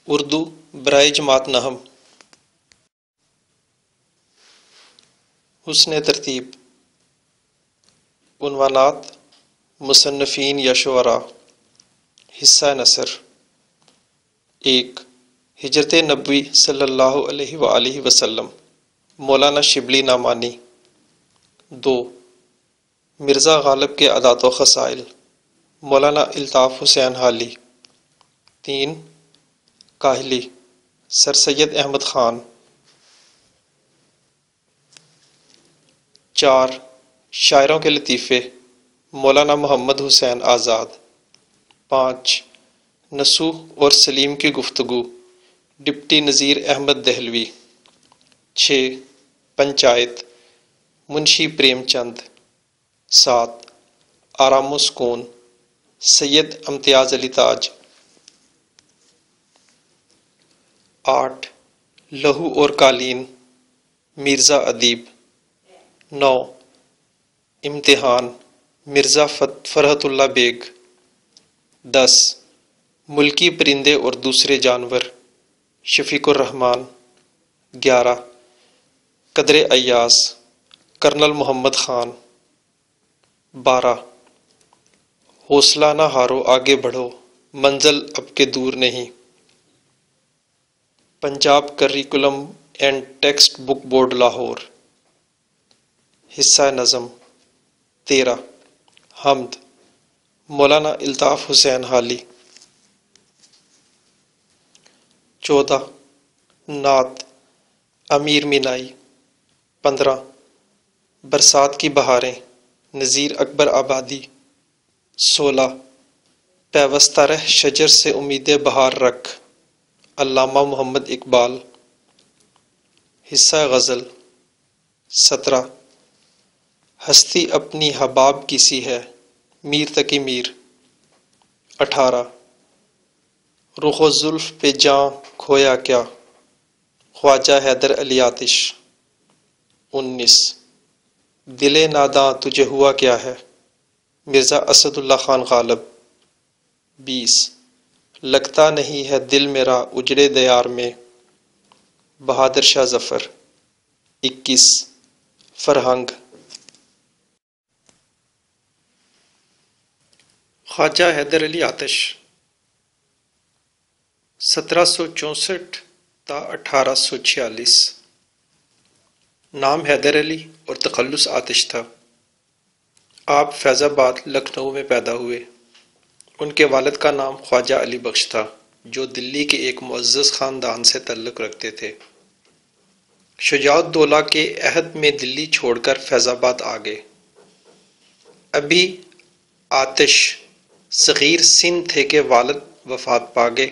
اردو برائے جماعت نہم. حسن ترتیب. عنوانات مصنفین یا شعراء. حصہ نثر. 1. ہجرت نبوی صلی اللہ علیہ وآلہ وسلم مولانا شبلی نعمانی. 2. مرزا غالب کے عادات و خصائل مولانا الطاف حسین حالی. 3. کاہلی سر سید احمد خان. 4. شاعروں کے لطیفے مولانا محمد حسین آزاد. 5. نصوح اور سلیم کی گفتگو ڈپٹی نذیر احمد دہلوی. 6. پنچایت منشی پریم چند. 7. آرام و سکون سید امتیاز علی تاج. 8. لہو اور قالین مرزا ادیب. 9. امتحان مرزا فرحت اللہ بیگ. 10. ملکی پرندے اور دوسرے جانور شفیق الرحمان. 11. قدر ایاز کرنل محمد خان. 12. حوصلہ نہ ہارو آگے بڑھو منزل اب کے دور نہیں. Punjab curriculum and text book board Lahore. حصہ نظم. 13. حمد مولانا الطاف حسین حالی. 14. نعت امیر مینائی. 15. برسات کی بہاریں نذیر اکبر آبادی. 16. پیوستہ رہ شجر سے امید بہار رکھ علامہ محمد اقبال. حصہ غزل. 17. ہستی اپنی حباب کی سی ہے میر تقی میر. 18. رخ و زلف پہ جاں کھویا کیا خواجہ حیدر علی آتش. 19. دل ناداں تجھے ہوا کیا ہے مرزا اسد اللہ خان غالب. 20. لگتا نہیں ہے دل میرا اجڑے دیار میں بہادر شاہ ظفر. 21. فرہنگ خواجہ حیدر علی آتش 1764 تا 1846. نام حیدر علی اور تخلص آتش تھا. آپ فیض آباد لکھنؤ میں پیدا ہوئے. ان کے والد کا نام خواجہ علی بخش تھا جو دلی کے ایک معزز خاندان سے تعلق رکھتے تھے. شجاع الدولہ کے عہد میں دلی چھوڑ کر فیض آباد آ گئے. ابھی آتش صغیر سن تھے کہ والد وفات پا گئے،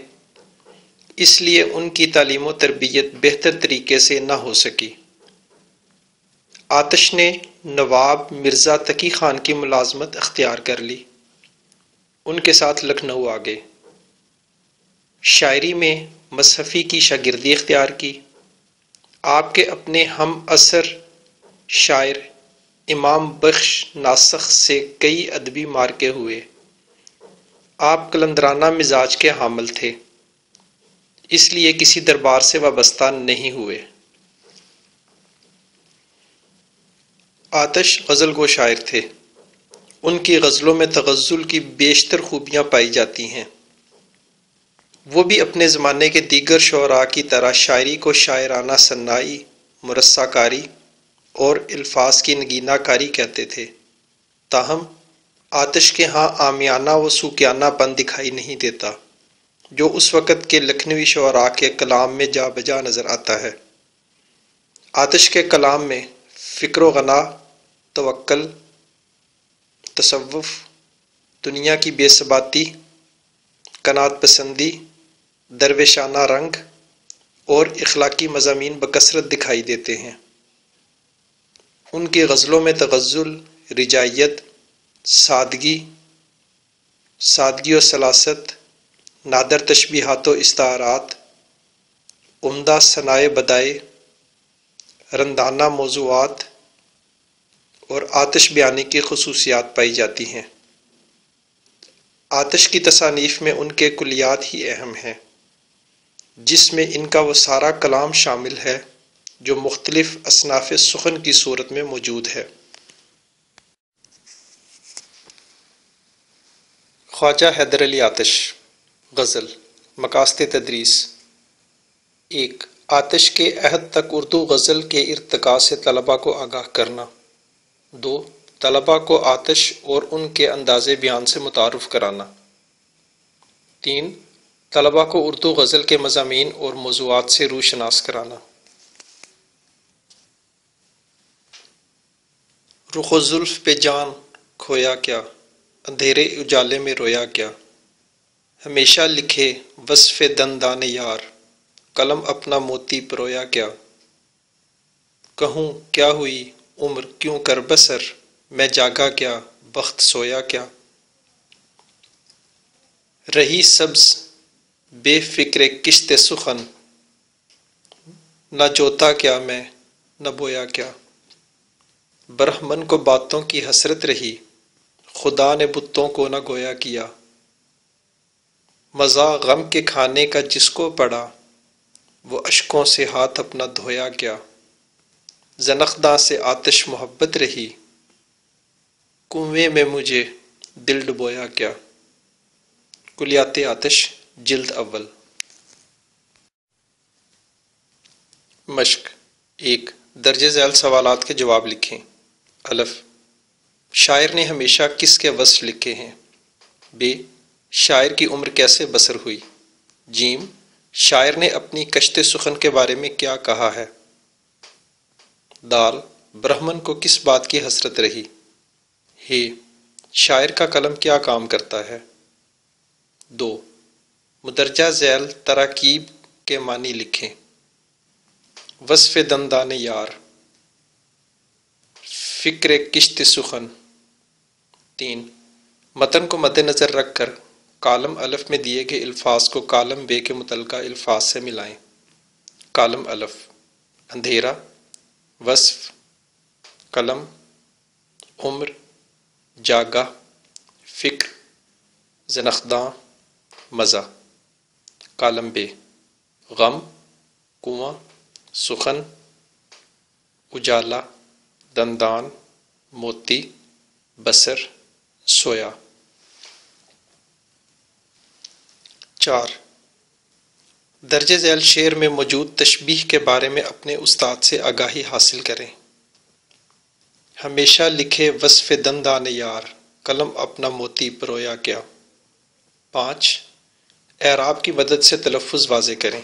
اس لیے ان کی تعلیم و تربیت بہتر طریقے سے نہ ہو سکی. آتش نے نواب مرزا تقی خان کی ملازمت اختیار کر لی. ان کے ساتھ لکھنؤ آ گئے. شاعری میں مصحفی کی شاگردی اختیار کی. آپ کے اپنے ہم عصر شاعر امام بخش ناسخ سے کئی ادبی مارکے ہوئے. آپ قلندرانہ مزاج کے حامل تھے، اس لیے کسی دربار سے وابستہ نہیں ہوئے. آتش غزل گو شاعر تھے. ان کی غزلوں میں تغزل کی بیشتر خوبیاں پائی جاتی ہیں. وہ بھی اپنے زمانے کے دیگر شعراء کی طرح شاعری کو شاعرانہ صناعی، مرصع کاری اور الفاظ کی نگینہ کاری کہتے تھے. تاہم آتش کے ہاں عامیانہ و سوکیانہ پن دکھائی نہیں دیتا جو اس وقت کے لکھنوی شعراء کے کلام میں جا بجا نظر آتا ہے. آتش کے کلام میں فکر و غنا، توکل، تصوف، دنیا کی بے ثباتی، قناعت پسندی، درویشانہ رنگ اور اخلاقی مضامین بکثرت دکھائی دیتے ہیں. ان کی غزلوں میں تغزل، رجائیت، سادگی و سلاست، نادر تشبیہات و استعارات، عمدہ ثنائے بدائے، رندانہ موضوعات اور آتش بیانی کی خصوصیات پائی جاتی ہیں. آتش کی تصانیف میں ان کے کلیات ہی اہم ہیں. جس میں ان کا وہ سارا کلام شامل ہے جو مختلف اصناف سخن کی صورت میں موجود ہے۔ خواجہ حیدر علی آتش غزل مقاصد تدریس۔ 1. آتش کے عہد تک اردو غزل کے ارتقاء سے طلباء کو آگاہ کرنا۔ 2. طلباء کو آتش اور ان کے انداز بیان سے متعارف کرانا۔ 3. طلباء کو اردو غزل کے مضامین اور موضوعات سے روشناس کرانا۔ رخ و زلف پہ جان کھویا کیا، اندھیرے اجالے میں رویا کیا، ہمیشہ لکھے وصف دندان یار، قلم اپنا موتی پرویا کیا، کہوں کیا ہوئی عمر کیوں کر بسر، میں جاگا کیا بخت سویا کیا، رہی سبز بے فکر کشت سخن، نہ جوتا کیا میں نہ بویا کیا، برہمن کو باتوں کی حسرت رہی، خدا نے بتوں کو نہ گویا کیا، مزہ غم کے کھانے کا جس کو پڑا، وہ اشکوں سے ہاتھ اپنا دھویا کیا، زنخداں سے آتش محبت رہی، کنویں میں مجھے دل ڈبویا کیا۔ کلیات آتش جلد اول۔ مشق 1. درج ذیل سوالات کے جواب لکھیں۔ الف، شاعر نے ہمیشہ کس کے وصف لکھے ہیں؟ ب، شاعر کی عمر کیسے بسر ہوئی؟ ج، شاعر نے اپنی کشت سخن کے بارے میں کیا کہا ہے؟ د، برہمن کو کس بات کی حسرت رہی؟ ہ، شاعر کا قلم کیا کام کرتا ہے؟ 2. مدرجہ ذیل تراکیب کے معنی لکھیں۔ وصف دندان یار، فکر کشت سخن۔ 3. متن کو مد نظر رکھ کر کالم الف میں دیے گئے الفاظ کو کالم ب کے متعلقہ الفاظ سے ملائیں۔ کالم الف، اندھیرا، وصف، قلم، عمر، جاگا، فکر، زنخداں، مزہ۔ کالم ب، غم، کنواں، سخن، اجالا، دندان، موتی، بسر، سویا۔ 4. درج ذیل شعر میں موجود تشبیہ کے بارے میں اپنے استاد سے آگاہی حاصل کریں۔ ہمیشہ لکھے وصف دندان یار، قلم اپنا موتی پرویا کیا۔ 5. اعراب کی مدد سے تلفظ واضح کریں۔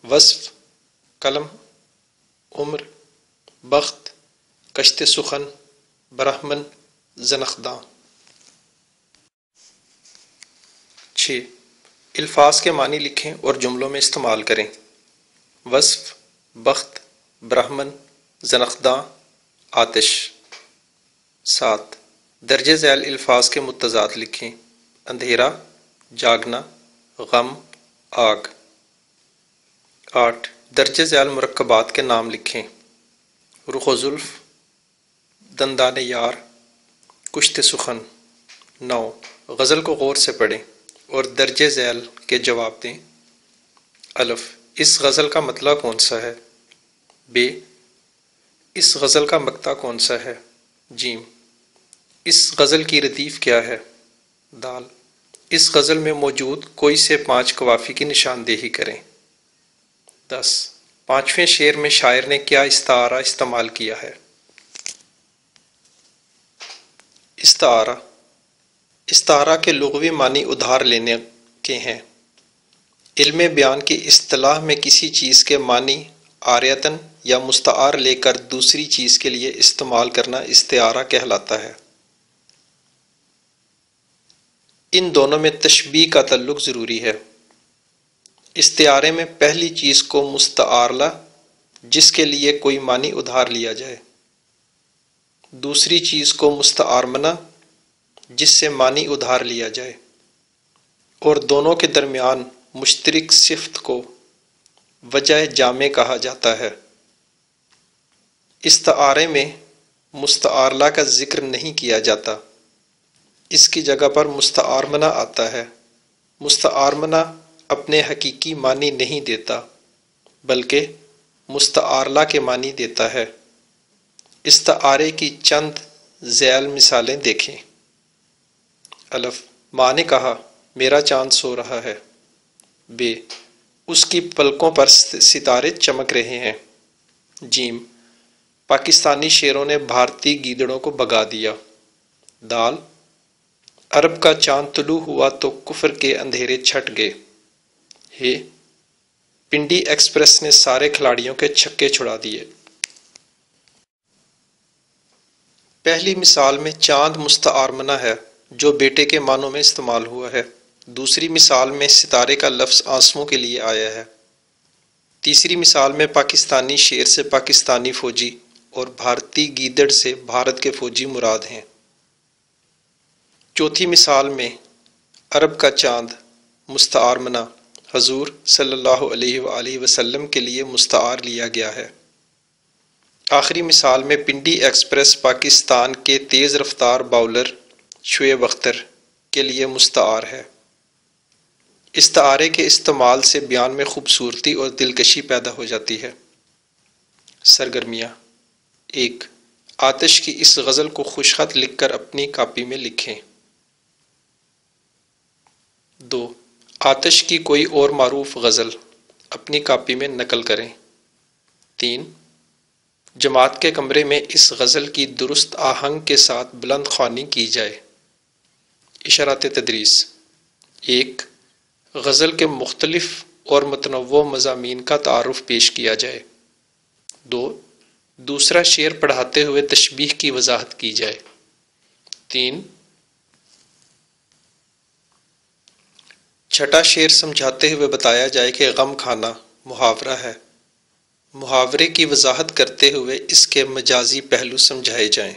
وصف، قلم، عمر، بخت، کشت سخن، برہمن، زنخداں۔ 6. الفاظ کے معنی لکھیں اور جملوں میں استعمال کریں۔ وصف، بخت، برہمن، زنخداں، آتش۔ 7. درج ذیل الفاظ کے متضاد لکھیں۔ اندھیرا، جاگنا، غم، آگ۔ 8. درج ذیل مرکبات کے نام لکھیں۔ رخ و زلف، دندان یار، کشت سخن۔ 9. غزل کو غور سے پڑھیں اور درج ذیل کے جواب دیں۔ الف، اس غزل کا مطلع کون سا ہے؟ ب، اس غزل کا مقطع کون سا ہے؟ ج، اس غزل کی ردیف کیا ہے؟ د، اس غزل میں موجود کوئی سے 5 قوافی کی نشاندہی کریں۔ 10. 5ویں شعر میں شاعر نے کیا استعارہ استعمال کیا ہے؟ استعارہ، استعارہ کے لغوی معنی ادھار لینے کے ہیں۔ علم بیان کی اصطلاح میں کسی چیز کے معنی عاریۃً یا مستعار لے کر دوسری چیز کے لیے استعمال کرنا استعارہ کہلاتا ہے۔ ان دونوں میں تشبیہ کا تعلق ضروری ہے۔ استعارے میں پہلی چیز کو مستعارلہ جس کے لیے کوئی معنی ادھار لیا جائے، دوسری چیز کو مستعارمنہ جس سے معنی ادھار لیا جائے، اور دونوں کے درمیان مشترک صفت کو وجہ جامع کہا جاتا ہے۔ استعارے میں مستعارلہ کا ذکر نہیں کیا جاتا، اس کی جگہ پر مستعارمنہ آتا ہے۔ مستعارمنہ اپنے حقیقی معنی نہیں دیتا بلکہ مستعارلہ کے معنی دیتا ہے۔ استعارے کی چند ذیل مثالیں دیکھیں۔ الف، ماں نے کہا میرا چاند سو رہا ہے۔ ب، اس کی پلکوں پر ستارے چمک رہے ہیں۔ جیم، پاکستانی شیروں نے بھارتی گیدڑوں کو بھگا دیا۔ دال، عرب کا چاند طلوع ہوا تو کفر کے اندھیرے چھٹ گئے۔ ہے، پنڈی ایکسپریس نے سارے کھلاڑیوں کے چھکے چھڑا دیے۔ پہلی مثال میں چاند مستعار منع ہے جو بیٹے کے معنوں میں استعمال ہوا ہے۔ دوسری مثال میں ستارے کا لفظ آنسوؤں کے لیے آیا ہے۔ تیسری مثال میں پاکستانی شیر سے پاکستانی فوجی اور بھارتی گیدڑ سے بھارت کے فوجی مراد ہیں۔ چوتھی مثال میں عرب کا چاند مستعار منع حضور صلی اللہ علیہ وآلہ وسلم کے لیے مستعار لیا گیا ہے۔ آخری مثال میں پنڈی ایکسپریس پاکستان کے تیز رفتار باؤلر شعیب اختر کے لیے مستعار ہے۔ استعارے کے استعمال سے بیان میں خوبصورتی اور دلکشی پیدا ہو جاتی ہے۔ سرگرمیاں: 1. آتش کی اس غزل کو خوش خط لکھ کر اپنی کاپی میں لکھیں۔ 2. آتش کی کوئی اور معروف غزل اپنی کاپی میں نقل کریں۔ 3. جماعت کے کمرے میں اس غزل کی درست آہنگ کے ساتھ بلند خوانی کی جائے۔ اشارات تدریس: 1. غزل کے مختلف اور متنوع مضامین کا تعارف پیش کیا جائے۔ 2. دوسرا شعر پڑھاتے ہوئے تشبیہ کی وضاحت کی جائے۔ 3. چھٹا شعر سمجھاتے ہوئے بتایا جائے کہ غم کھانا محاورہ ہے۔ محاورے کی وضاحت کرتے ہوئے اس کے مجازی پہلو سمجھائے جائیں۔